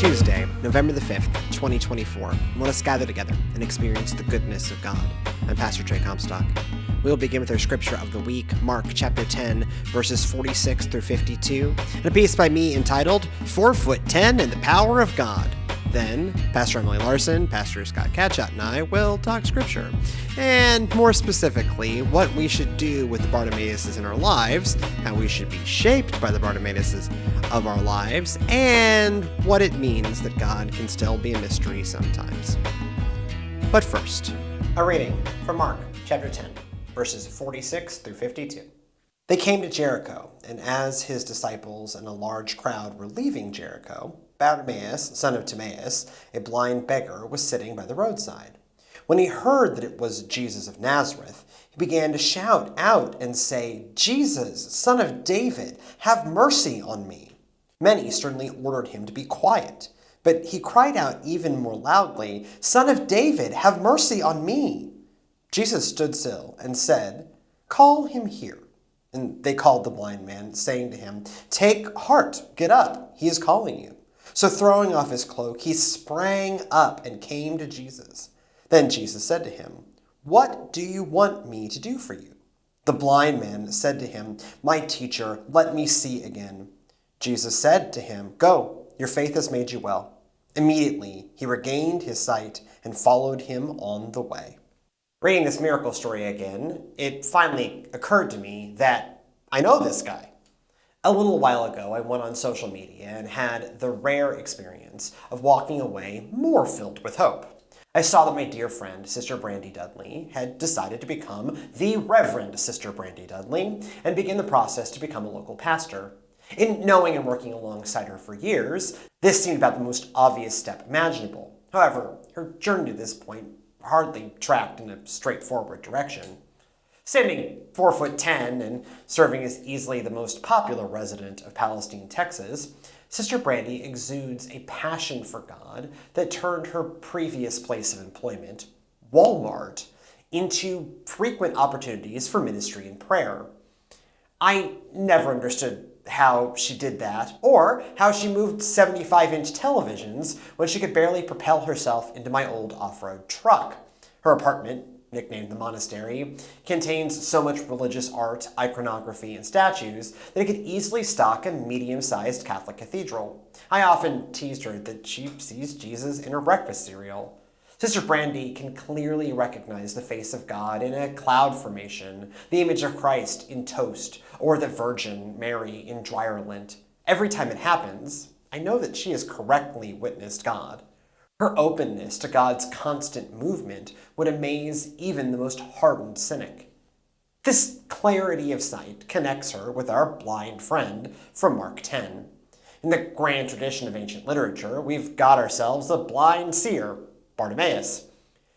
Tuesday, November the 5th, 2024. Let us gather together and experience the goodness of God. I'm Pastor Trey Comstock. We will begin with our scripture of the week, Mark chapter 10, verses 46 through 52, and a piece by me entitled 4'10" and the Power of God. Then, Pastor Emily Larson, Pastor Scott Catchot, and I will talk scripture, and more specifically, what we should do with the Bartimaeuses in our lives, how we should be shaped by the Bartimaeuses of our lives, and what it means that God can still be a mystery sometimes. But first, a reading from Mark chapter 10, verses 46 through 52. They came to Jericho, and as his disciples and a large crowd were leaving Jericho, Bartimaeus, son of Timaeus, a blind beggar, was sitting by the roadside. When he heard that it was Jesus of Nazareth, he began to shout out and say, "Jesus, son of David, have mercy on me." Many sternly ordered him to be quiet, but he cried out even more loudly, "Son of David, have mercy on me." Jesus stood still and said, "Call him here." And they called the blind man, saying to him, "Take heart, get up, he is calling you." So throwing off his cloak, he sprang up and came to Jesus. Then Jesus said to him, "What do you want me to do for you?" The blind man said to him, "My teacher, let me see again." Jesus said to him, "Go, your faith has made you well." Immediately he regained his sight and followed him on the way. Reading this miracle story again, it finally occurred to me that I know this guy. A little while ago, I went on social media and had the rare experience of walking away more filled with hope. I saw that my dear friend, Sister Brandy Dudley, had decided to become the Reverend Sister Brandy Dudley and begin the process to become a local pastor. In knowing and working alongside her for years, this seemed about the most obvious step imaginable. However, her journey to this point hardly tracked in a straightforward direction. Standing 4'10" and serving as easily the most popular resident of Palestine, Texas, Sister Brandy exudes a passion for God that turned her previous place of employment, Walmart, into frequent opportunities for ministry and prayer. I never understood how she did that, or how she moved 75-inch televisions when she could barely propel herself into my old off-road truck. Her apartment, nicknamed the Monastery, contains so much religious art, iconography, and statues that it could easily stock a medium-sized Catholic cathedral. I often teased her that she sees Jesus in her breakfast cereal. Sister Brandy can clearly recognize the face of God in a cloud formation, the image of Christ in toast, or the Virgin Mary in dryer lint. Every time it happens, I know that she has correctly witnessed God. Her openness to God's constant movement would amaze even the most hardened cynic. This clarity of sight connects her with our blind friend from Mark 10. In the grand tradition of ancient literature, we've got ourselves a blind seer, Bartimaeus.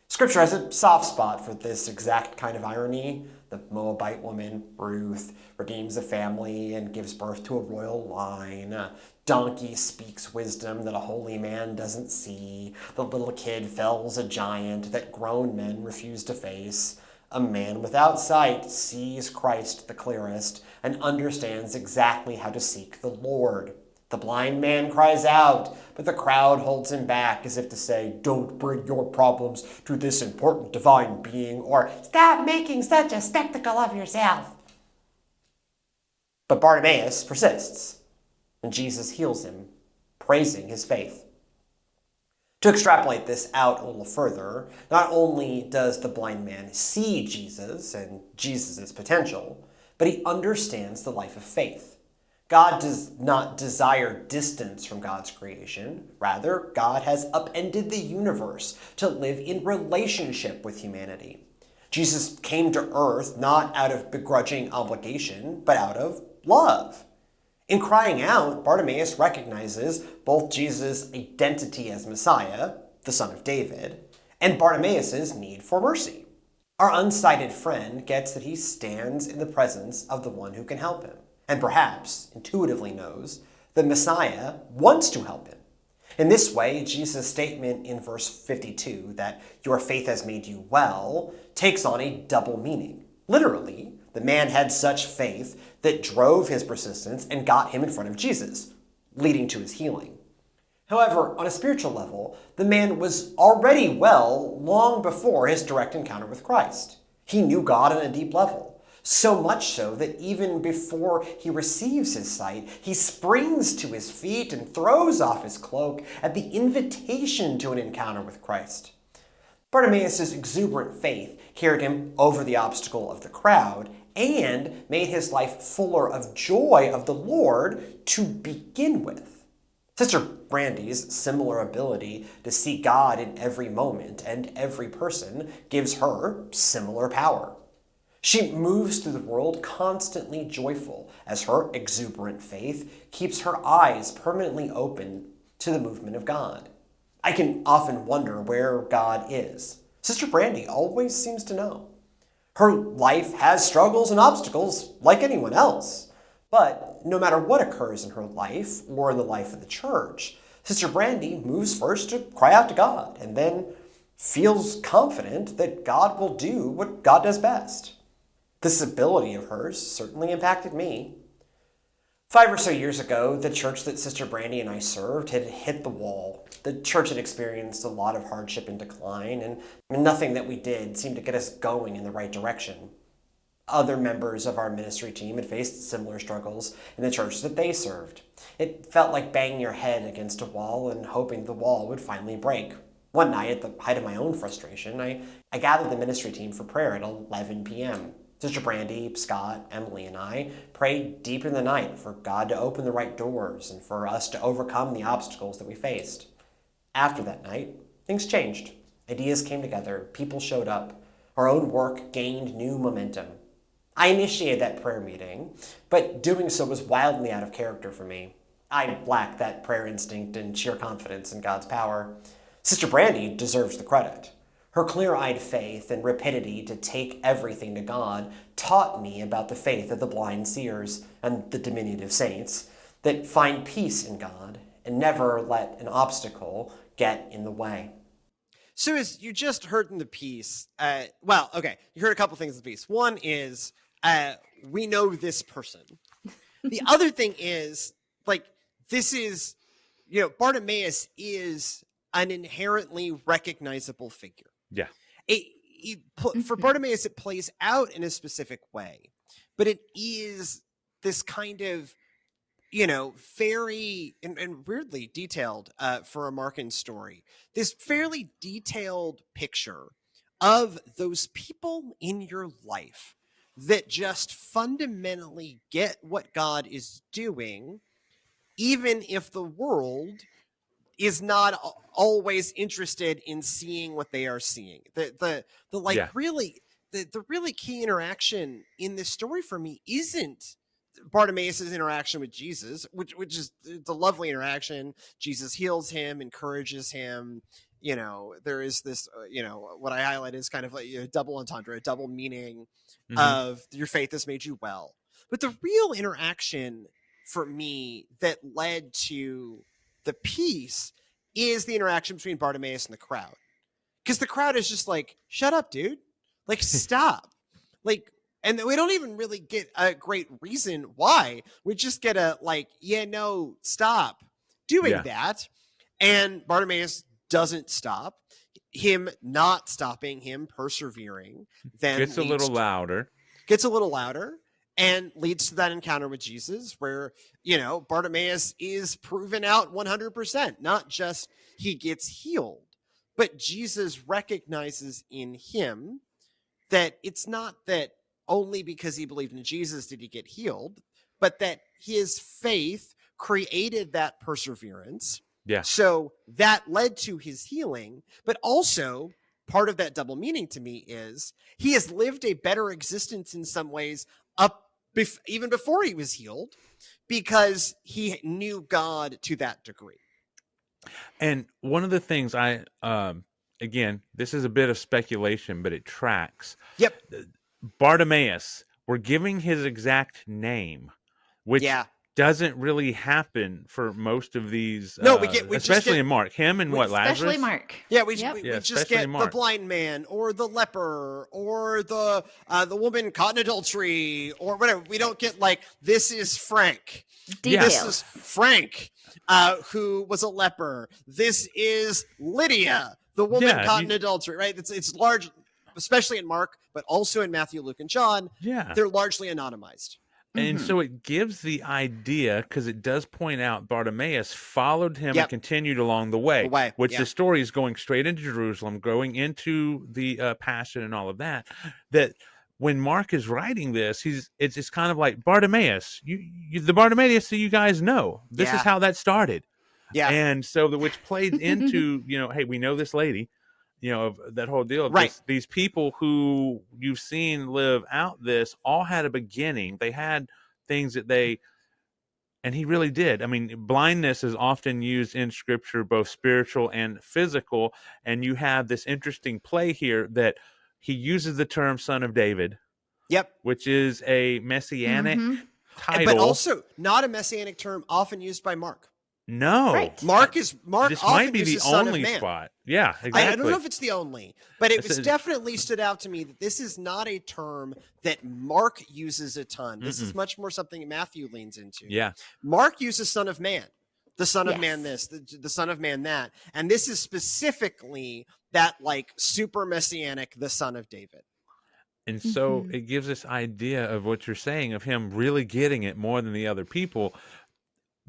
Scripture has a soft spot for this exact kind of irony. The Moabite woman, Ruth, redeems a family and gives birth to a royal line. A donkey speaks wisdom that a holy man doesn't see. The little kid fells a giant that grown men refuse to face. A man without sight sees Christ the clearest and understands exactly how to seek the Lord. The blind man cries out, but the crowd holds him back as if to say, "Don't bring your problems to this important divine being," or "Stop making such a spectacle of yourself." But Bartimaeus persists, and Jesus heals him, praising his faith. To extrapolate this out a little further, not only does the blind man see Jesus and Jesus' potential, but he understands the life of faith. God does not desire distance from God's creation. Rather, God has upended the universe to live in relationship with humanity. Jesus came to earth not out of begrudging obligation, but out of love. In crying out, Bartimaeus recognizes both Jesus' identity as Messiah, the son of David, and Bartimaeus' need for mercy. Our unsighted friend gets that he stands in the presence of the one who can help him, and perhaps intuitively knows that Messiah wants to help him. In this way, Jesus' statement in verse 52 that "your faith has made you well" takes on a double meaning. Literally, the man had such faith that drove his persistence and got him in front of Jesus, leading to his healing. However, on a spiritual level, the man was already well long before his direct encounter with Christ. He knew God on a deep level, so much so that even before he receives his sight, he springs to his feet and throws off his cloak at the invitation to an encounter with Christ. Bartimaeus' exuberant faith carried him over the obstacle of the crowd and made his life fuller of joy of the Lord to begin with. Sister Brandy's similar ability to see God in every moment and every person gives her similar power. She moves through the world constantly joyful as her exuberant faith keeps her eyes permanently open to the movement of God. I can often wonder where God is. Sister Brandy always seems to know. Her life has struggles and obstacles like anyone else. But no matter what occurs in her life or in the life of the church, Sister Brandy moves first to cry out to God and then feels confident that God will do what God does best. This ability of hers certainly impacted me. 5 or so years ago, the church that Sister Brandy and I served had hit the wall. The church had experienced a lot of hardship and decline, and nothing that we did seemed to get us going in the right direction. Other members of our ministry team had faced similar struggles in the church that they served. It felt like banging your head against a wall and hoping the wall would finally break. One night, at the height of my own frustration, I gathered the ministry team for prayer at 11 p.m. Sister Brandy, Scott, Emily, and I prayed deep in the night for God to open the right doors and for us to overcome the obstacles that we faced. After that night, things changed. Ideas came together, people showed up, our own work gained new momentum. I initiated that prayer meeting, but doing so was wildly out of character for me. I lacked that prayer instinct and sheer confidence in God's power. Sister Brandy deserves the credit. Her clear-eyed faith and rapidity to take everything to God taught me about the faith of the blind seers and the diminutive saints that find peace in God and never let an obstacle get in the way. So as you just heard in the piece, you heard a couple things in the piece. One is, we know this person. The other thing is, this is, Bartimaeus is an inherently recognizable figure. Yeah. For Bartimaeus, it plays out in a specific way, but it is this kind of, very and weirdly detailed for a Markan story. This fairly detailed picture of those people in your life that just fundamentally get what God is doing, even if the world is not always interested in seeing what they are seeing. The really key interaction in this story for me isn't Bartimaeus' interaction with Jesus, which is the lovely interaction. Jesus heals him, encourages him. There is this, what I highlight is kind of like a double entendre, a double meaning of your faith has made you well. But the real interaction for me that led to the piece is the interaction between Bartimaeus and the crowd. Because the crowd is just like, shut up, dude. Stop. And we don't even really get a great reason why. We just get stop doing that. And Bartimaeus doesn't stop. Him not stopping, him persevering, then gets a little louder. And leads to that encounter with Jesus where, Bartimaeus is proven out 100%. Not just he gets healed, but Jesus recognizes in him that it's not that only because he believed in Jesus did he get healed, but that his faith created that perseverance. Yeah. So that led to his healing, but also part of that double meaning to me is he has lived a better existence in some ways even before he was healed, because he knew God to that degree. And one of the things again, this is a bit of speculation, but it tracks. Yep. Bartimaeus, we're giving his exact name, which doesn't really happen for most of these, No, we just especially get- in Mark. Him and what, Lazarus? Especially Mark. Yeah, we Yep. we Yeah, just especially get the Mark. blind man or the leper or the woman caught in adultery or whatever. We don't get like, this is Frank. Yeah. This Details. is Frank, who was a leper. This is Lydia, the woman Yeah, caught in adultery. Right? It's large, especially in Mark, but also in Matthew, Luke, and John. Yeah. They're largely anonymized. And Mhm. so it gives the idea, because it does point out Bartimaeus followed him Yep. and continued along the way, which yeah. the story is going straight into Jerusalem, going into the Passion and all of that. That when Mark is writing this, it's kind of like Bartimaeus, the Bartimaeus that you guys know. This Yeah. is how that started. Yeah. And so which played into, hey, we know this lady, of that whole deal of Right. these people who you've seen live out this all had a beginning. They had things that and he really did. I mean, blindness is often used in scripture, both spiritual and physical. And you have this interesting play here that he uses the term son of David, Yep. which is a messianic Mhm. title. But also not a messianic term often used by Mark. no. Right. Mark This often might be the uses Son of only Man. spot. Yeah, exactly. I don't know if it's the only, but it It's was a- definitely stood out to me that this is not a term that Mark uses a ton. This is much more something Matthew leans into. Yeah. Mark uses Son of Man, the Son of Yes. Man this, the Son of Man that. And this is specifically that like super messianic, the Son of David. And so Mhm. it gives this idea of what you're saying, of him really getting it more than the other people,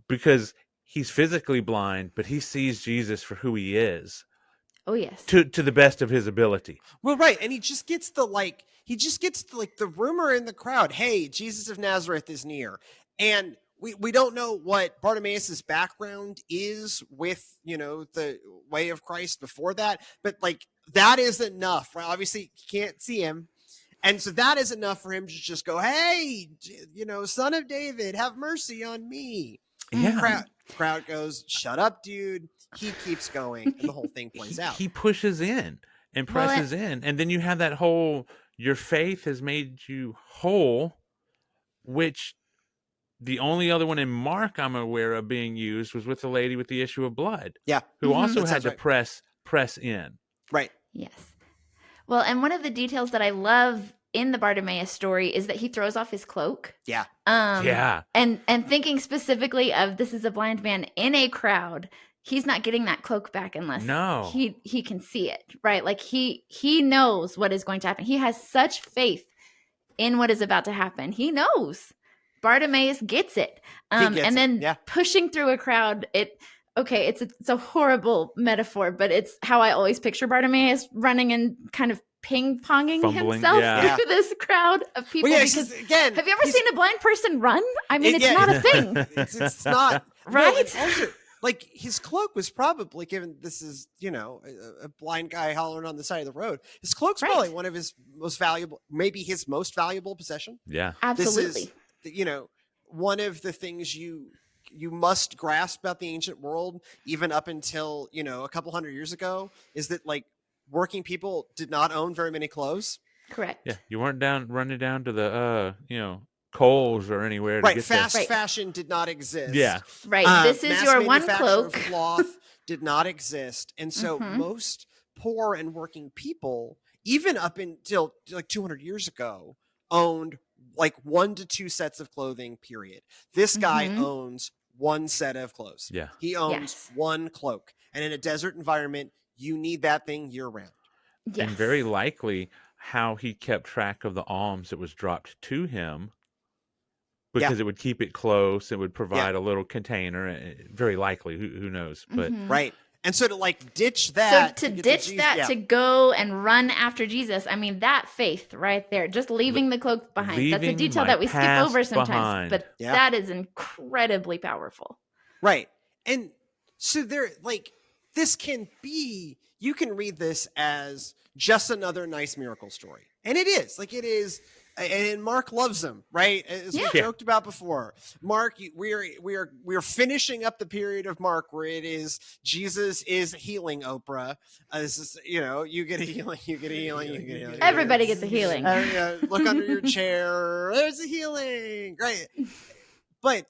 because he's physically blind, but he sees Jesus for who he is Oh, yes. to the best of his ability. Well, right. And he just gets the rumor in the crowd, hey, Jesus of Nazareth is near. And we don't know what Bartimaeus' background is with, the way of Christ before that, but like that is enough, right? Obviously you can't see him. And so that is enough for him to just go, hey, Son of David, have mercy on me. Yeah. Crowd goes, shut up, dude. He keeps going, and the whole thing plays out. He pushes in and Well, presses in. And then you have that whole, your faith has made you whole, which the only other one in Mark I'm aware of being used was with the lady with the issue of blood, Yeah, who also That had sounds to right. press in. Right. Yes. Well, and one of the details that I love in the Bartimaeus story is that he throws off his cloak. Yeah. Yeah. And thinking specifically of this is a blind man in a crowd, he's not getting that cloak back unless No. he can see it, right? Like he knows what is going to happen. He has such faith in what is about to happen. He knows. Bartimaeus gets it. He gets And then it, yeah. pushing through a crowd, it's a horrible metaphor, but it's how I always picture Bartimaeus running and kind of ping-ponging Fumbling, himself yeah. through this crowd of people. Well, yeah, because again, have you ever seen a blind person run? I mean, it's not a thing. It's not Right? No, and also, like his cloak was probably, given this is a blind guy hollering on the side of the road. His cloak's Right. probably one of his most valuable, maybe his most valuable possession. Yeah. Absolutely. This is, one of the things you must grasp about the ancient world, even up until a couple hundred years ago, is that like working people did not own very many clothes. Correct. Yeah. You weren't running down to the, Kohl's or anywhere to Right, get fast Right. fashion did not exist. Yeah. Right. This is Mass your one manufacture cloak. of cloth did not exist, and so Mhm. most poor and working people, even up until like 200 years ago, owned like 1 to 2 sets of clothing. Period. This guy Mhm. owns one set of clothes. Yeah. He owns Yes. one cloak, and in a desert environment, you need that thing year round. Yes. And very likely how he kept track of the alms that was dropped to him, because it would keep it close. It would provide a little container. Very likely. Who knows? But Mhm. Right. And so to like ditch that, So to get ditch Jesus- that yeah. to go and run after Jesus, I mean, that faith right there, just leaving the cloak behind. That's a leaving detail my that we skip past over sometimes, behind. but Yeah. that is incredibly powerful. Right. And so there, like, this can be, you can read this as just another nice miracle story. And it is. Like, it is. And Mark loves them, right? As we Yeah. joked about before. Mark, we are finishing up the period of Mark where it is Jesus is healing Oprah. This is, you get a healing, you get a healing, you get a healing. Everybody gets a healing. Look under your chair. There's a healing. Right. But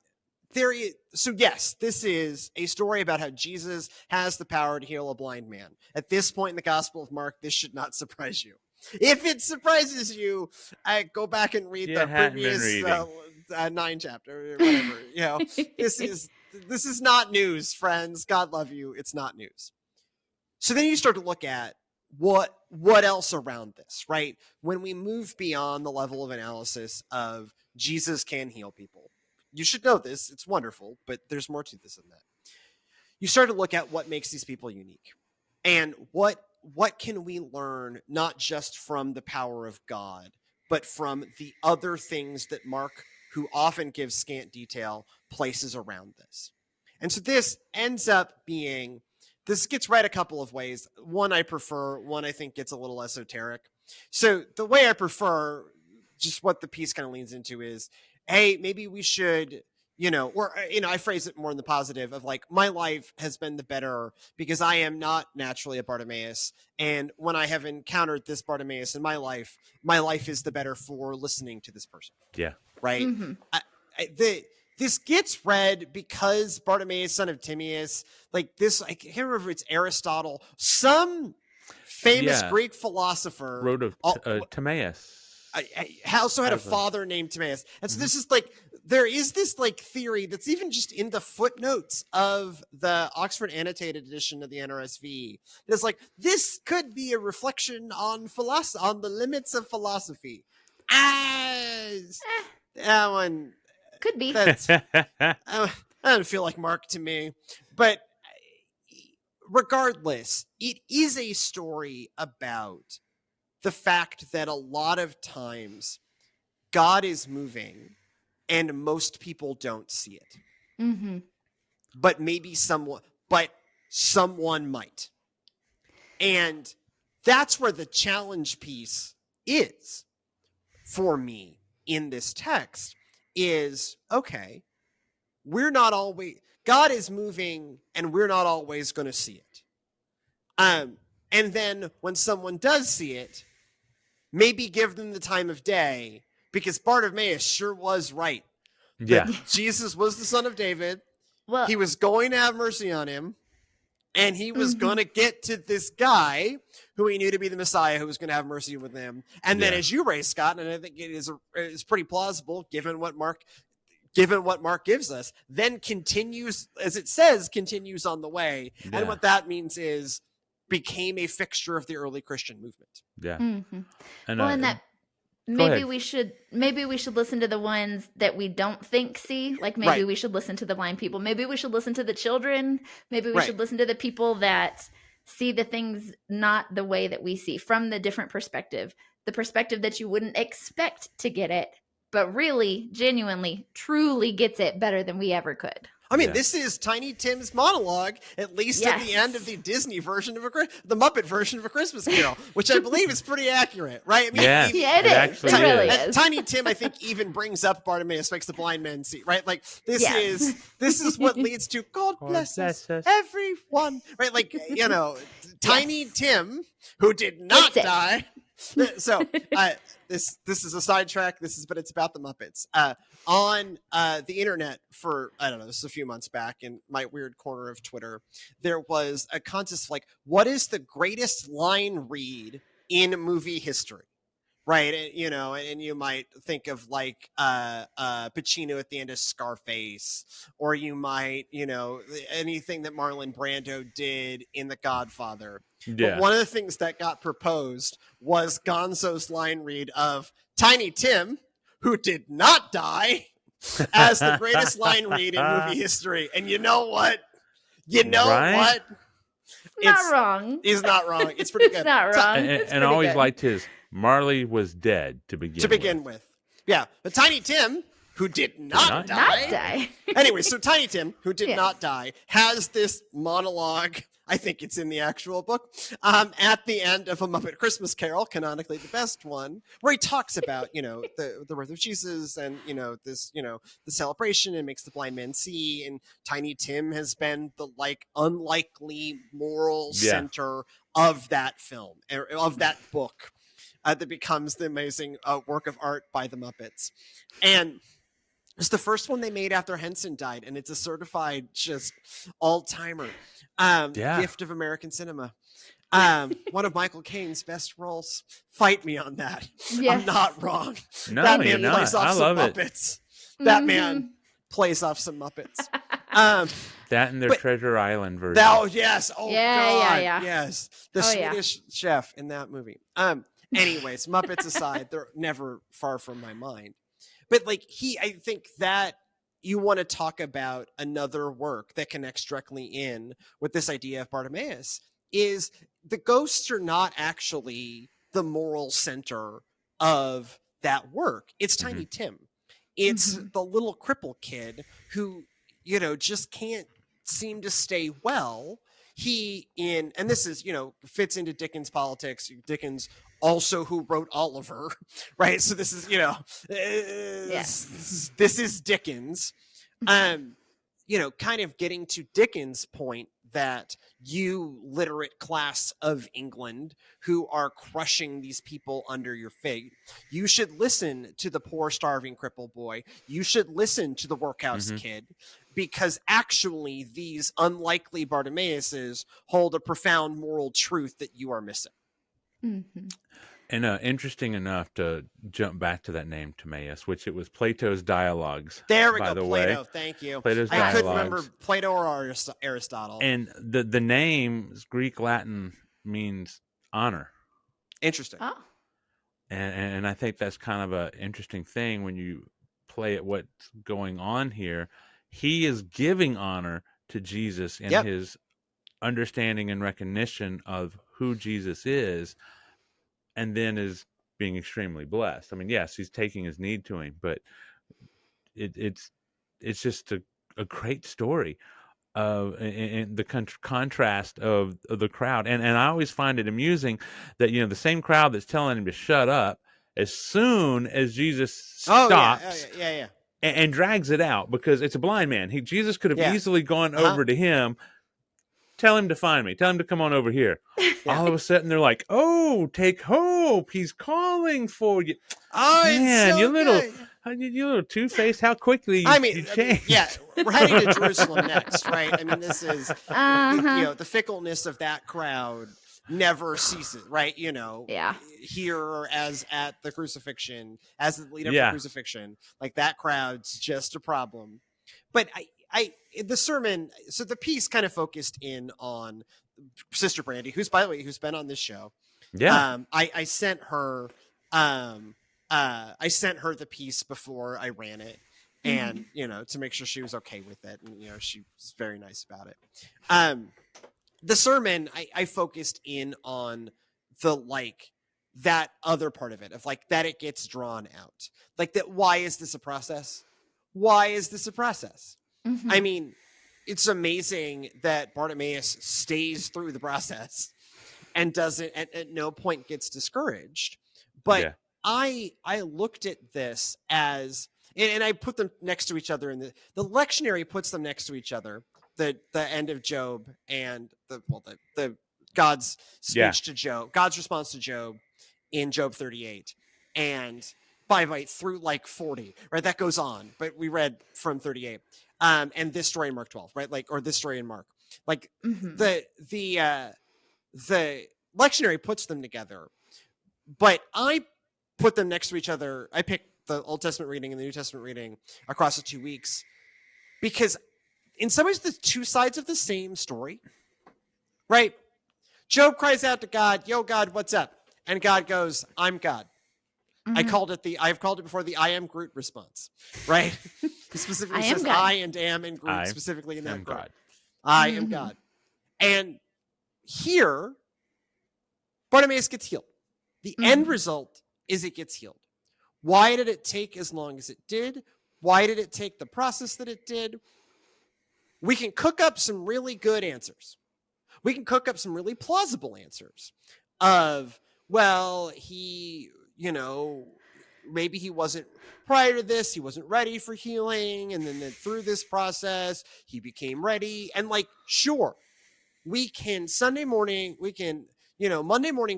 So yes, this is a story about how Jesus has the power to heal a blind man. At this point in the Gospel of Mark, this should not surprise you. If it surprises you, go back and read the hadn't been previous reading. 9 chapter or whatever. This is not news, friends. God love you. It's not news. So then you start to look at what else around this, right? When we move beyond the level of analysis of Jesus can heal people, you should know this. It's wonderful, but there's more to this than that. You start to look at what makes these people unique, and what can we learn not just from the power of God, but from the other things that Mark, who often gives scant detail, places around this. And so this ends up being, this gets read a couple of ways. One I prefer, one I think gets a little esoteric. So the way I prefer, just what the piece kind of leans into is, hey, maybe we should, I phrase it more in the positive of like, my life has been the better because I am not naturally a Bartimaeus. And when I have encountered this Bartimaeus in my life is the better for listening to this person. Yeah. Right. Mm-hmm. This gets read because Bartimaeus, son of Timaeus, like this, I can't remember if it's Aristotle, some famous Greek philosopher wrote of Timaeus. I also had a father named Timaeus. And so this is like, there is this like theory that's even just in the footnotes of the Oxford Annotated Edition of the NRSV. It's like, this could be a reflection on on the limits of philosophy. That one could be. I don't feel like Mark to me. But regardless, it is a story about the fact that a lot of times God is moving and most people don't see it. Mm-hmm. But someone might. And that's where the challenge piece is for me in this text is, okay, God is moving and we're not always going to see it. And then when someone does see it, maybe give them the time of day, because Bartimaeus sure was right. Yeah. Jesus was the son of David. Well, he was going to have mercy on him, and he was going to get to this guy who he knew to be the Messiah, who was going to have mercy with him. And then, as you raised, Scott, and I think it is pretty plausible given what Mark gives us, then continues, as it says, continues on the way. Yeah. And what that means is became a fixture of the early Christian movement. Yeah. Mm-hmm. And, well, and that maybe we should listen to the ones that we don't think see. Like maybe we should listen to the blind people. Maybe we should listen to the children. Maybe we should listen to the people that see the things not the way that we see, from the different perspective, the perspective that you wouldn't expect to get it, but really, genuinely, truly gets it better than we ever could. I mean, this is Tiny Tim's monologue, at least at the end of the Disney version of the Muppet version of A Christmas Carol, which I believe is pretty accurate, right? I mean, it is. It really is. Tiny Tim, I think, even brings up Bartimaeus makes the blind man see, right? Like this is what leads to God bless us, everyone, right? Like Tiny Tim, who did not die. So this is a sidetrack. But it's about the Muppets. On the internet for, I don't know, this is a few months back in my weird corner of Twitter, there was a contest like, what is the greatest line read in movie history? Right. And you might think of like Pacino at the end of Scarface, or you might, anything that Marlon Brando did in The Godfather. Yeah. But one of the things that got proposed was Gonzo's line read of Tiny Tim, who did not die, as the greatest line read in movie history. And you know what? What? Not wrong. He's not wrong. It's pretty good. It's not wrong. And I always liked his Marley was dead to begin with. Yeah. But Tiny Tim, who did not die. Anyway, so Tiny Tim, who did not die, has this monologue. I think it's in the actual book, at the end of A Muppet Christmas Carol, canonically the best one, where he talks about, the birth of Jesus and, the celebration, and makes the blind man see. And Tiny Tim has been the unlikely moral center of that film, of that book, that becomes the amazing work of art by the Muppets. And It's the first one they made after Henson died, and it's a certified just all-timer. Gift of American cinema. One of Michael Caine's best roles. Fight me on that. Yes. I'm not wrong. No, that man plays off some Muppets. That man plays off some Muppets. That and their Treasure Island version. Yes. Oh, God. Yeah. Yes. The Swedish chef in that movie. Anyways, Muppets aside, they're never far from my mind. But like I think that you want to talk about another work that connects directly in with this idea of Bartimaeus is the ghosts are not actually the moral center of that work. It's Tiny Tim. It's the little cripple kid who, just can't seem to stay well. And this is, fits into Dickens' politics. Dickens also who wrote Oliver, right? So this is, this is Dickens. Kind of getting to Dickens' point that you literate class of England who are crushing these people under your feet, you should listen to the poor starving cripple boy. You should listen to the workhouse kid, because actually these unlikely Bartimaeuses hold a profound moral truth that you are missing. And interesting enough to jump back to that name, Timaeus, which it was Plato's Dialogues. There we by go, the Plato. way. Thank you. Plato's I Dialogues. couldn't remember Plato or Aristotle. And the name, Greek Latin, means honor. Interesting. Oh. And I think that's kind of an interesting thing when you play at what's going on here. He is giving honor to Jesus in his understanding and recognition of who Jesus is, and then is being extremely blessed. I mean, yes, he's taking his need to him, but it's just a great story and the contrast of the crowd. And I always find it amusing that, the same crowd that's telling him to shut up, as soon as Jesus stops and drags it out, because it's a blind man. Jesus could have easily gone over to him, tell him to find me. Tell him to come on over here. All of a sudden, they're like, "Oh, take hope! He's calling for you." Oh, man, so you little two-faced. How quickly you changed. We're heading to Jerusalem next, right? I mean, this is the fickleness of that crowd never ceases, right? Here as at the crucifixion, as the lead up to crucifixion, like that crowd's just a problem. But the sermon, so the piece kind of focused in on Sister Brandy, who's, by the way, who's been on this show. Yeah. I sent her the piece before I ran it, and to make sure she was okay with it, and she was very nice about it. The sermon, I focused in on that other part of it, of that it gets drawn out, that. Why is this a process? I mean, it's amazing that Bartimaeus stays through the process and doesn't at no point gets discouraged. But I looked at this as, and I put them next to each other, and the lectionary puts them next to each other. The end of Job and the God's speech to Job, God's response to Job in Job 38, and by through 40, right? That goes on, but we read from 38. And this story in Mark 12, right? Or this story in Mark, the lectionary puts them together, but I put them next to each other. I picked the Old Testament reading and the New Testament reading across the 2 weeks, because in some ways, the two sides of the same story, right? Job cries out to God, "Yo, God, what's up?" And God goes, "I'm God." I've called it before the "I am Groot" response, right? He specifically says God. I and am and Groot specifically in that God. I am God. And here, Bartimaeus gets healed. The end result is it gets healed. Why did it take as long as it did? Why did it take the process that it did? We can cook up some really good answers. We can cook up some really plausible answers of, well, he, maybe he wasn't, prior to this, he wasn't ready for healing. And then through this process, he became ready. And sure, we can Monday morning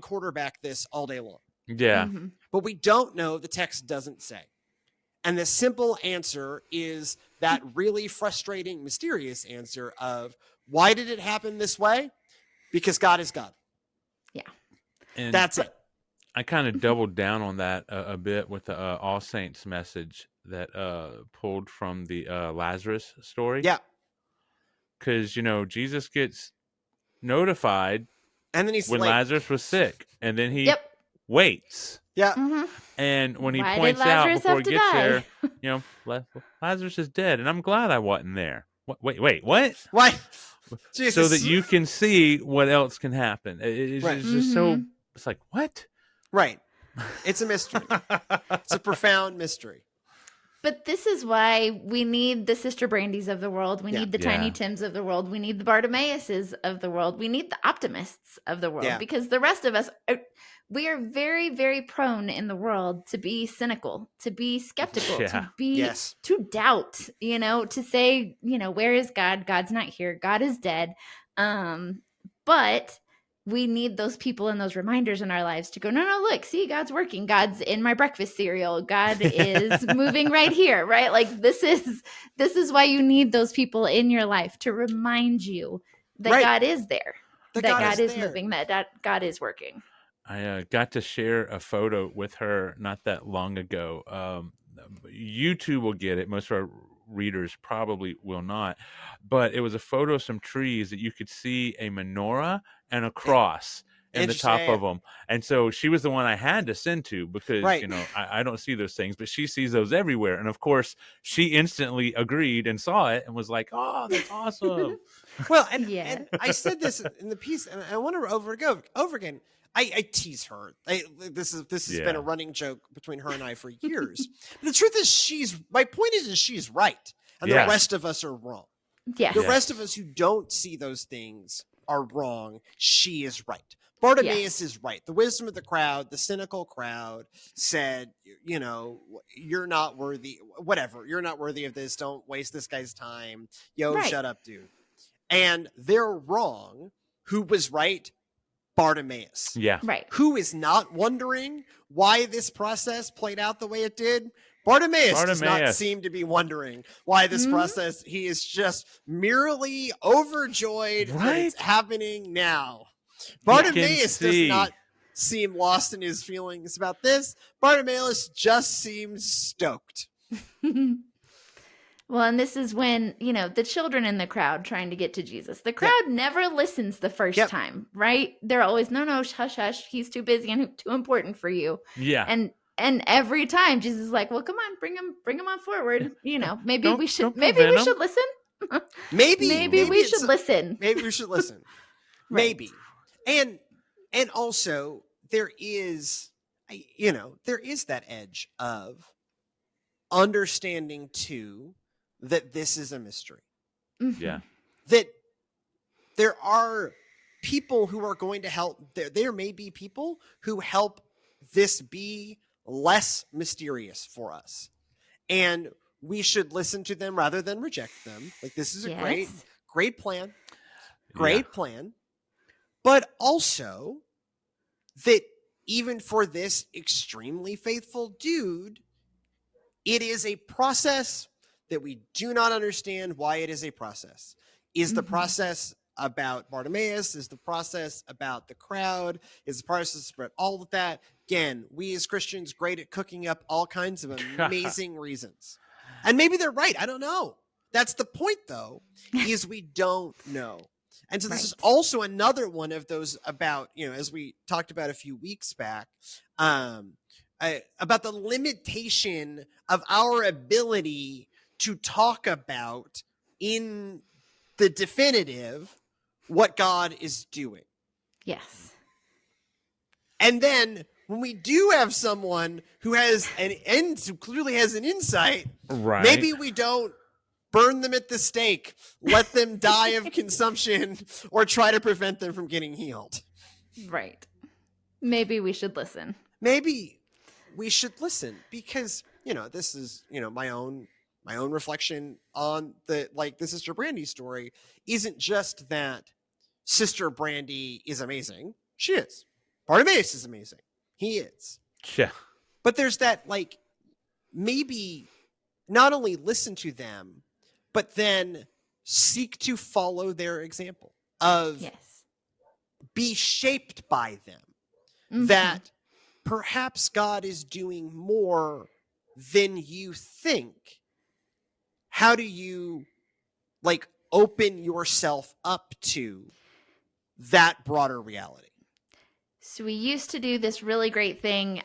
quarterback this all day long. Yeah. But we don't know, the text doesn't say. And the simple answer is that really frustrating, mysterious answer of, why did it happen this way? Because God is God. Yeah. And that's it. I kind of doubled down on that a bit with the All Saints message that pulled from the Lazarus story. Yeah. Because, Jesus gets notified and then he's when late. Lazarus was sick, and then he waits. Yeah. Mm-hmm. And when he Why did points out Lazarus before have he to gets die? there, Lazarus is dead, and I'm glad I wasn't there. Wait, what? Why? Jesus. So that you can see what else can happen. It's just so, it's like, what? Right. It's a mystery. It's a profound mystery. But this is why we need the Sister Brandys of the world. We need the Tiny Tims of the world. We need the Bartimaeuses of the world. We need the optimists of the world, because the rest of us, we are very, very prone in the world to be cynical, to be skeptical, to doubt, to say, where is God? God's not here. God is dead. But we need those people and those reminders in our lives to go, no, look, see, God's working. God's in my breakfast cereal. God is moving right here, right? Like this is why you need those people in your life to remind you that God is there, that God is moving, that God is working. I got to share a photo with her not that long ago. You two will get it. Most of our readers probably will not. But it was a photo of some trees that you could see a menorah and a cross in the top of them. And so she was the one I had to send to because, I don't see those things, but she sees those everywhere. And of course, she instantly agreed and saw it and was like, oh, that's awesome. Well, and I said this in the piece, and I want to over again. I tease her. This has been a running joke between her and I for years. The truth is, my point is she's right, and the rest of us are wrong. Yeah, the rest of us who don't see those things are wrong. She is right. Bartimaeus is right. The wisdom of the crowd, the cynical crowd, said, you're not worthy. Whatever, you're not worthy of this. Don't waste this guy's time. Shut up, dude. And they're wrong. Who was right? Bartimaeus. Yeah. Right. Who is not wondering why this process played out the way it did? Bartimaeus does not seem to be wondering why this process. He is just merely overjoyed that it's happening now. Bartimaeus does not seem lost in his feelings about this. Bartimaeus just seems stoked. Well, and this is when, the children in the crowd trying to get to Jesus. The crowd never listens the first time, right? They're always, no, hush, hush. He's too busy and too important for you. Yeah. And every time Jesus is like, well, come on, bring him on forward. Maybe we should listen. Maybe we should listen. Maybe we should listen. Maybe. And also there is that edge of understanding too that this is a mystery. Mm-hmm. Yeah. That there are people who are going to help. There may be people who help this be less mysterious for us. And we should listen to them rather than reject them. Like, this is a great plan. Great plan. But also that even for this extremely faithful dude, it is a process that we do not understand why it is a process. Is the process about Bartimaeus? Is the process about the crowd? Is the process about all of that? Again, we as Christians great at cooking up all kinds of amazing reasons. And maybe they're right. I don't know. That's the point, though, is we don't know. And so this is also another one of those about, as we talked about a few weeks back, about the limitation of our ability to talk about in the definitive what God is doing. Yes. And then when we do have someone who who clearly has an insight, maybe we don't burn them at the stake, let them die of consumption, or try to prevent them from getting healed. Right. Maybe we should listen. Maybe we should listen because, this is, my own reflection on the Sister Brandy story isn't just that Sister Brandy is amazing. She is. Bartimaeus is amazing. He is. Yeah. But there's that maybe not only listen to them, but then seek to follow their example of be shaped by them. Mm-hmm. That perhaps God is doing more than you think. How do you like open yourself up to that broader reality? So we used to do this really great thing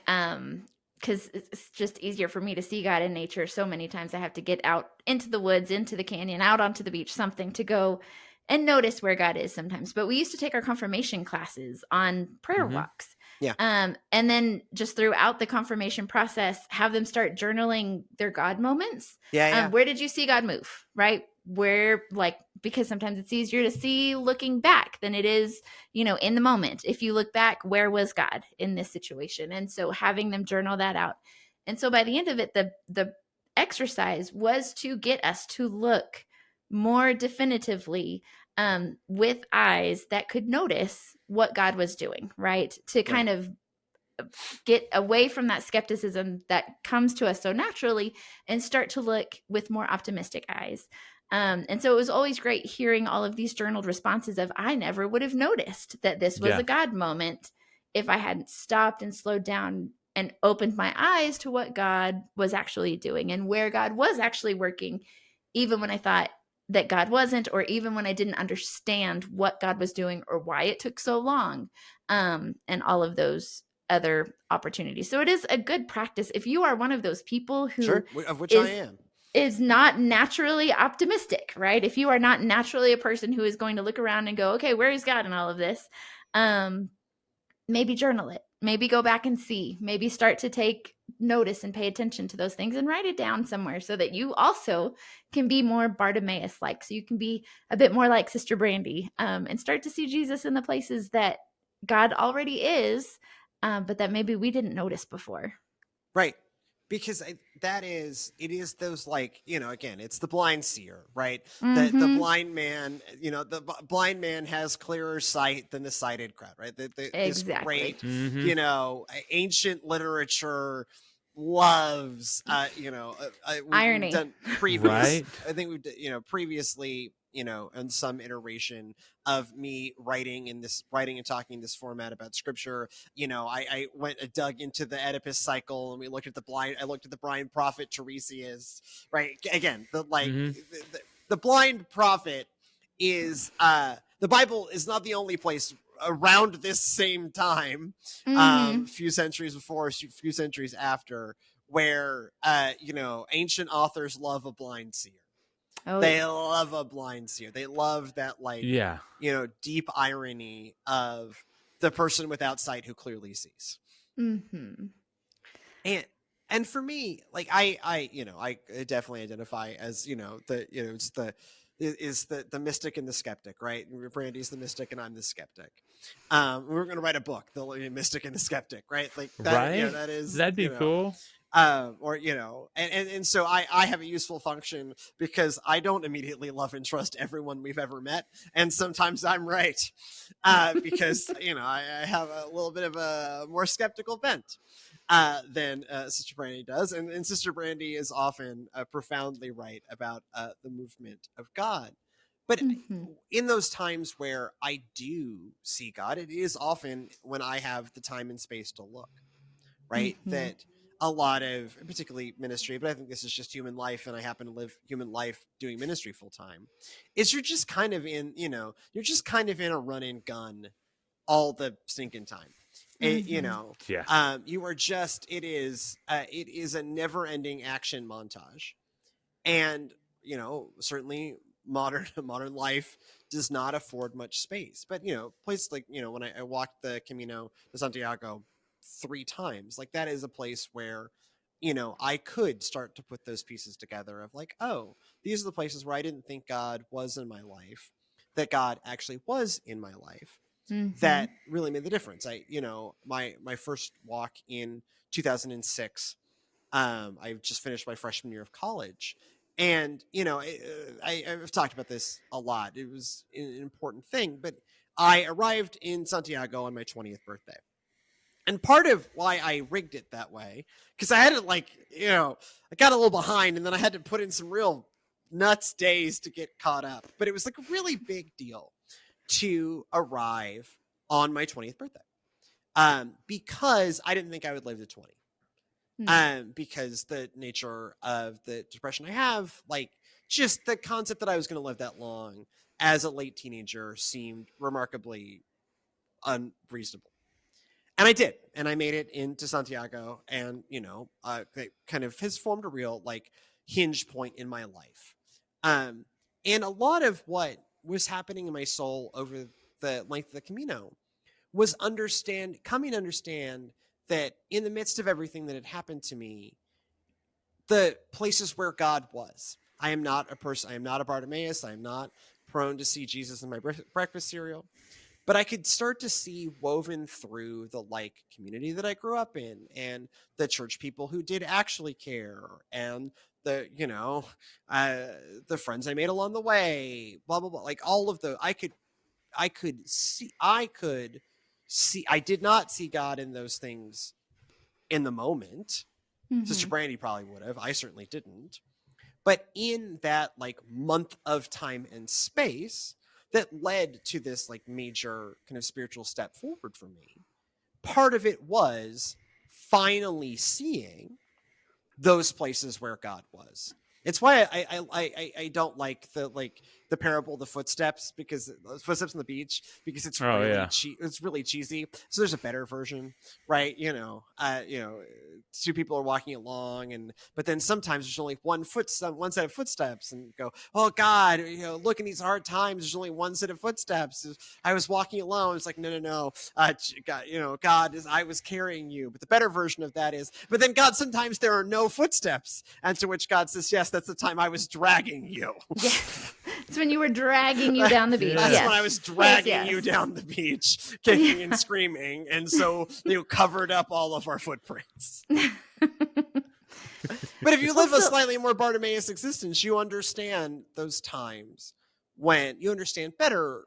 because it's just easier for me to see God in nature. So many times I have to get out into the woods, into the canyon, out onto the beach, something to go and notice where God is sometimes. But we used to take our confirmation classes on prayer walks. Yeah. And then just throughout the confirmation process, have them start journaling their God moments. Yeah. Where did you see God move? Right? Where, like, because sometimes it's easier to see looking back than it is, in the moment. If you look back, where was God in this situation? And so having them journal that out. And so by the end of it, the exercise was to get us to look more definitively with eyes that could notice what God was doing, right? To kind of get away from that skepticism that comes to us so naturally and start to look with more optimistic eyes. And so it was always great hearing all of these journaled responses of, I never would have noticed that this was a God moment if I hadn't stopped and slowed down and opened my eyes to what God was actually doing and where God was actually working, even when I thought that God wasn't, or even when I didn't understand what God was doing or why it took so long, and all of those other opportunities. So it is a good practice if you are one of those people who of which I am. Is not naturally optimistic, right? If you are not naturally a person who is going to look around and go, okay, where is God in all of this? Maybe journal it. Maybe go back and see. Maybe start to take notice and pay attention to those things and write it down somewhere so that you also can be more Bartimaeus-like. So you can be a bit more like Sister Brandy, and start to see Jesus in the places that God already is, but that maybe we didn't notice before. Right. Because it is those, like, again, it's the blind seer, right? Mm-hmm. The blind man, the blind man has clearer sight than the sighted crowd, right? Exactly. This great, ancient literature loves, irony. Done previous, right? I think we've, previously, in some iteration of me writing and talking in this format about scripture, I dug into the Oedipus cycle, and we looked at I looked at the blind prophet Tiresias, right? Again, the blind prophet is, the Bible is not the only place around this same time, few centuries before, few centuries after, where, ancient authors love a blind seer. They love a blind seer. They love that, deep irony of the person without sight who clearly sees. Mm-hmm. And for me, like, I definitely identify as, it's the mystic and the skeptic, right? Brandy's the mystic and I'm the skeptic. We're going to write a book, The Mystic and the Skeptic, right? Like that, right? That'd be cool. And so I have a useful function because I don't immediately love and trust everyone we've ever met. And sometimes I'm right, because, I have a little bit of a more skeptical bent than Sister Brandy does. And Sister Brandy is often profoundly right about the movement of God. But in those times where I do see God, it is often when I have the time and space to look, right? That a lot of, particularly ministry, but I think this is just human life, and I happen to live human life doing ministry full time, is you're just kind of in, a run and gun all the stinking time. You are just, it is a never ending action montage. And, certainly modern life does not afford much space, but, places like, when I walked the Camino de Santiago 3 times, like, that is a place where, I could start to put those pieces together of like, oh, these are the places where I didn't think God was in my life, that God actually was in my life. That really made the difference. My first walk in 2006, I just finished my freshman year of college. And, I've talked about this a lot. It was an important thing, but I arrived in Santiago on my 20th birthday. And part of why I rigged it that way, because I had to I got a little behind, and then I had to put in some real nuts days to get caught up. But it was like a really big deal to arrive on my 20th birthday, because I didn't think I would live to 20. Because the nature of the depression I have, like just the concept that I was going to live that long as a late teenager seemed remarkably unreasonable. And I did, and I made it into Santiago, and it kind of has formed a real like hinge point in my life. And a lot of what was happening in my soul over the length of the Camino was coming to understand that in the midst of everything that had happened to me, the places where God was. I am not a person. I am not a Bartimaeus. I am not prone to see Jesus in my breakfast cereal. But I could start to see woven through the like community that I grew up in, and the church people who did actually care, and the the friends I made along the way, blah blah blah. Like all of the, I could see. I did not see God in those things in the moment. Sister Brandy probably would have. I certainly didn't. But in that like month of time and space that led to this like major kind of spiritual step forward for me, part of it was finally seeing those places where God was. It's why I don't like the parable of the footsteps, because footsteps on the beach, because it's it's really cheesy. So there's a better version, right? Two people are walking along, but then sometimes there's only one set of footsteps, and go, oh God, look, in these hard times, there's only one set of footsteps. I was walking alone. It's like, no, God is, I was carrying you. But the better version of that is, but then God, sometimes there are no footsteps, and to which God says, yes, that's the time I was dragging you. Yes. It's when you were dragging you down the beach. That's when I was dragging you down the beach, kicking and screaming. And so you covered up all of our footprints. But if you live a slightly more Bartimaeus existence, you understand those times when you understand better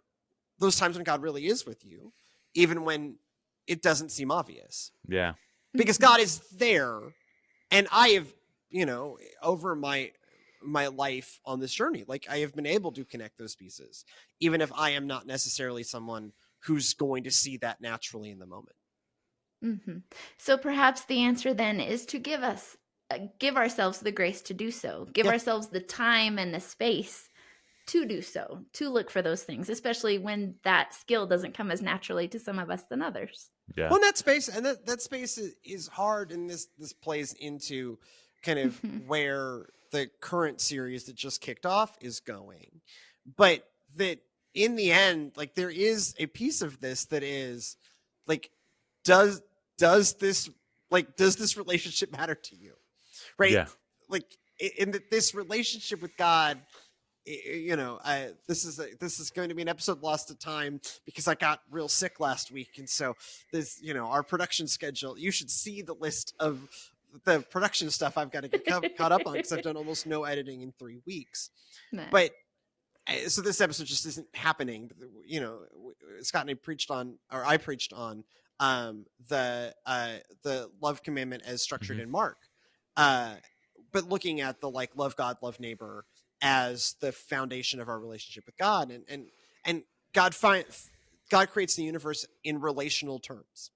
those times when God really is with you, even when it doesn't seem obvious. Yeah. Because God is there. And I have, over my life on this journey, like I have been able to connect those pieces, even if I am not necessarily someone who's going to see that naturally in the moment. So perhaps the answer then is to give ourselves the grace to do so, give ourselves the time and the space to do so, to look for those things, especially when that skill doesn't come as naturally to some of us than others. Yeah. Well, that space, and that space is hard, and this plays into kind of where the current series that just kicked off is going. But that in the end, like there is a piece of this that is like, does this relationship matter to you? Right? Yeah. Like in this relationship with God, this is going to be an episode lost to time because I got real sick last week. And so this, our production schedule, you should see the list of the production stuff I've got to get caught up on, because I've done almost no editing in 3 weeks. Nice. But so this episode just isn't happening. Scott and I preached on the love commandment as structured in Mark, but looking at the like love God, love neighbor as the foundation of our relationship with God, and God creates the universe in relational terms.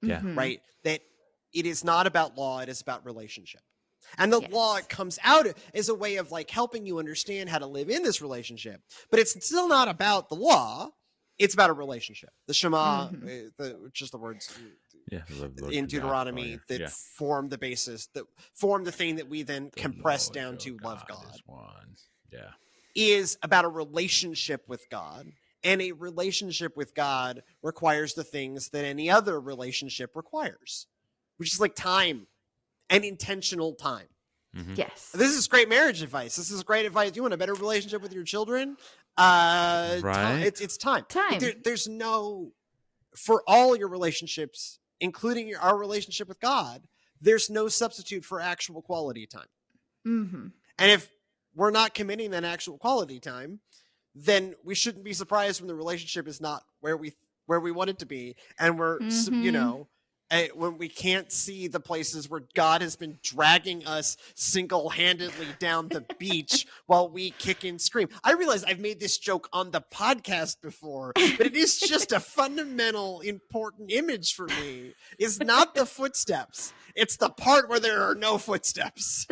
Yeah. Right. That it is not about law, it is about relationship. And the law comes out as a way of like helping you understand how to live in this relationship, but it's still not about the law. It's about a relationship. The Shema, which is the words in Deuteronomy that form the basis, that form the thing that we then compress down to love God. Is about a relationship with God. And a relationship with God requires the things that any other relationship requires, which is like time and intentional time. Yes. This is great marriage advice. This is great advice. You want a better relationship with your children? Right. It's time. There's no, for all your relationships, including our relationship with God, there's no substitute for actual quality time. And if we're not committing that actual quality time, then we shouldn't be surprised when the relationship is not where we want it to be, and we're when we can't see the places where God has been dragging us single-handedly down the beach while we kick and scream. I realize I've made this joke on the podcast before, but it is just a fundamental important image for me. It's not the footsteps. It's the part where there are no footsteps.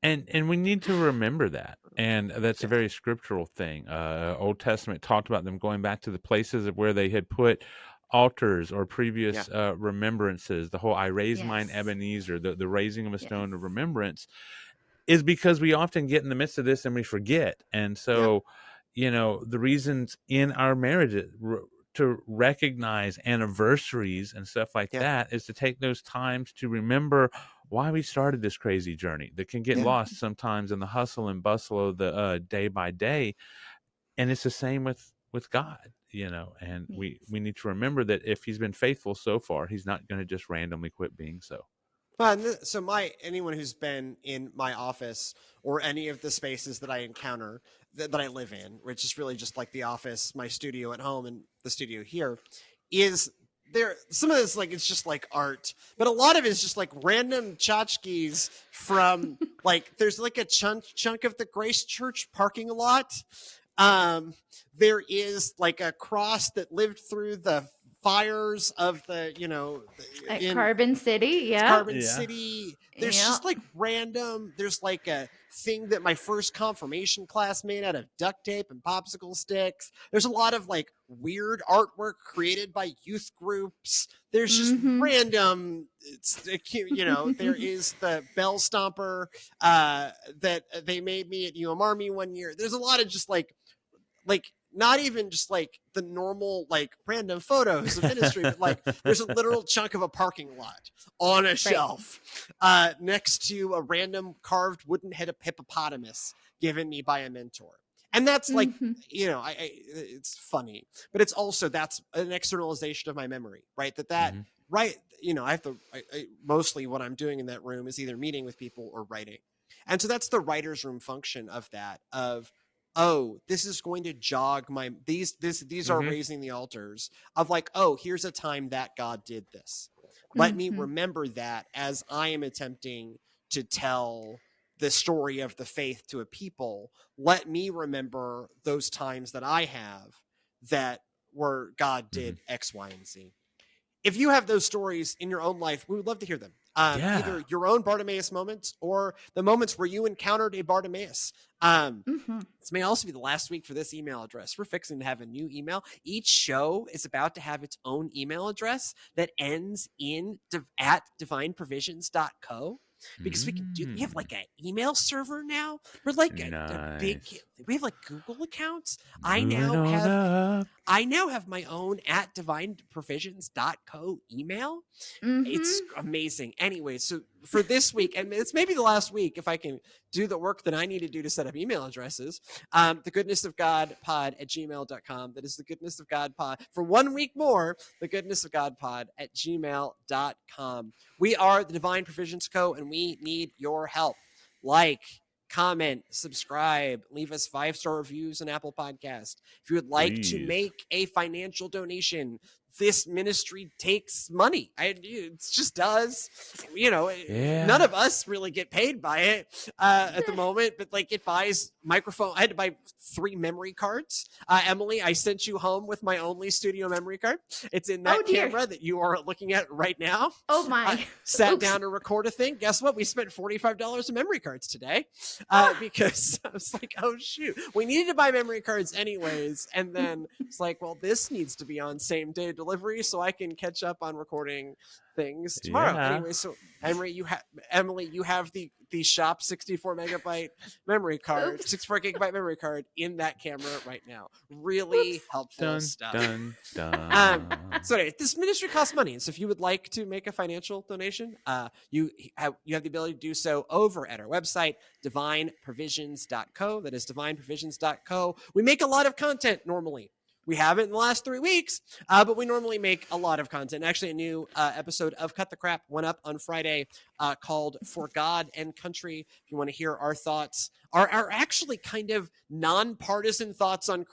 And we need to remember that. And that's a very scriptural thing. Old Testament talked about them going back to the places of where they had put altars or previous remembrances. The whole I raise mine Ebenezer, the raising of a stone of remembrance, is because we often get in the midst of this and we forget. And so, the reasons in our marriages to recognize anniversaries and stuff like that is to take those times to remember why we started this crazy journey that can get lost sometimes in the hustle and bustle of the day by day. And it's the same with God, and we need to remember that if he's been faithful so far, he's not going to just randomly quit being so. Well, so anyone who's been in my office or any of the spaces that I encounter that I live in, which is really just like the office, my studio at home and the studio here, is there. Some of this, like, it's just like art, but a lot of it is just like random tchotchkes from like, there's like a chunk of the Grace Church parking lot. There is like a cross that lived through the fires of the, Carbon City. City. There's just like random, there's like a thing that my first confirmation class made out of duct tape and popsicle sticks. There's a lot of like weird artwork created by youth groups. There's just random, there is the bell stomper that they made me at UM Army one year. There's a lot of just like not even just like the normal, like random photos of ministry, but like there's a literal chunk of a parking lot on a shelf next to a random carved wooden head of hippopotamus given me by a mentor. And that's like, it's funny, but it's also, that's an externalization of my memory, right? Right. I have to, mostly what I'm doing in that room is either meeting with people or writing. And so that's the writer's room function of that, this is going to jog these are raising the altars of like, here's a time that God did this. Let me remember that as I am attempting to tell the story of the faith to a people. Let me remember those times that I have that where God did X, Y, and Z. If you have those stories in your own life, we would love to hear them. Either your own Bartimaeus moments or the moments where you encountered a Bartimaeus. This may also be the last week for this email address. We're fixing to have a new email. Each show is about to have its own email address that ends in at divineprovisions.co. Because we have like an email server now. We're like we have like Google accounts. I now have my own at divineprovisions.co email. It's amazing. Anyway, so for this week, and it's maybe the last week if I can do the work that I need to do to set up email addresses, the goodness of God pod at gmail.com. That is the goodness of God pod for 1 week more, the goodness of God pod at gmail.com. We are the Divine Provisions Co. and we need your help. Like, comment, subscribe, leave us 5-star reviews on Apple Podcast. If you would like to make a financial donation, this ministry takes money. It just does. None of us really get paid by it at the moment, but like it buys microphone. I had to buy 3 memory cards. Emily, I sent you home with my only studio memory card. It's in that camera that you are looking at right now. Oh my. Sat down to record a thing. Guess what? We spent $45 in memory cards today because I was like, oh shoot, we needed to buy memory cards anyways. And then it's like, well, this needs to be on same day delivery so I can catch up on recording things tomorrow. Anyway, so Emily, you have the shop 64 megabyte memory card, 64 gigabyte memory card in that camera right now. Really helpful stuff. So anyway, this ministry costs money. So if you would like to make a financial donation, you have the ability to do so over at our website, divineprovisions.co. That is divineprovisions.co. We make a lot of content normally. We haven't in the last 3 weeks, but we normally make a lot of content. Actually, a new episode of Cut the Crap went up on Friday called For God and Country. If you want to hear our thoughts, are actually kind of nonpartisan thoughts on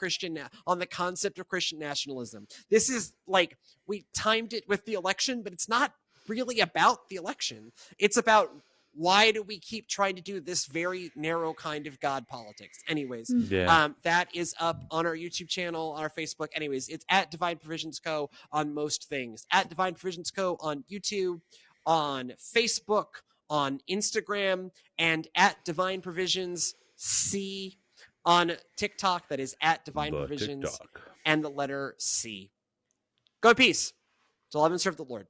on the concept of Christian nationalism. This is like, we timed it with the election, but it's not really about the election. It's about, why do we keep trying to do this very narrow kind of God politics? Anyways, that is up on our YouTube channel, on our Facebook. Anyways, it's at Divine Provisions Co. on most things. At Divine Provisions Co. on YouTube, on Facebook, on Instagram, and at Divine Provisions C on TikTok. That is at Divine Provisions TikTok. And the letter C. Go in peace. To love and serve the Lord.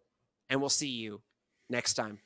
And we'll see you next time.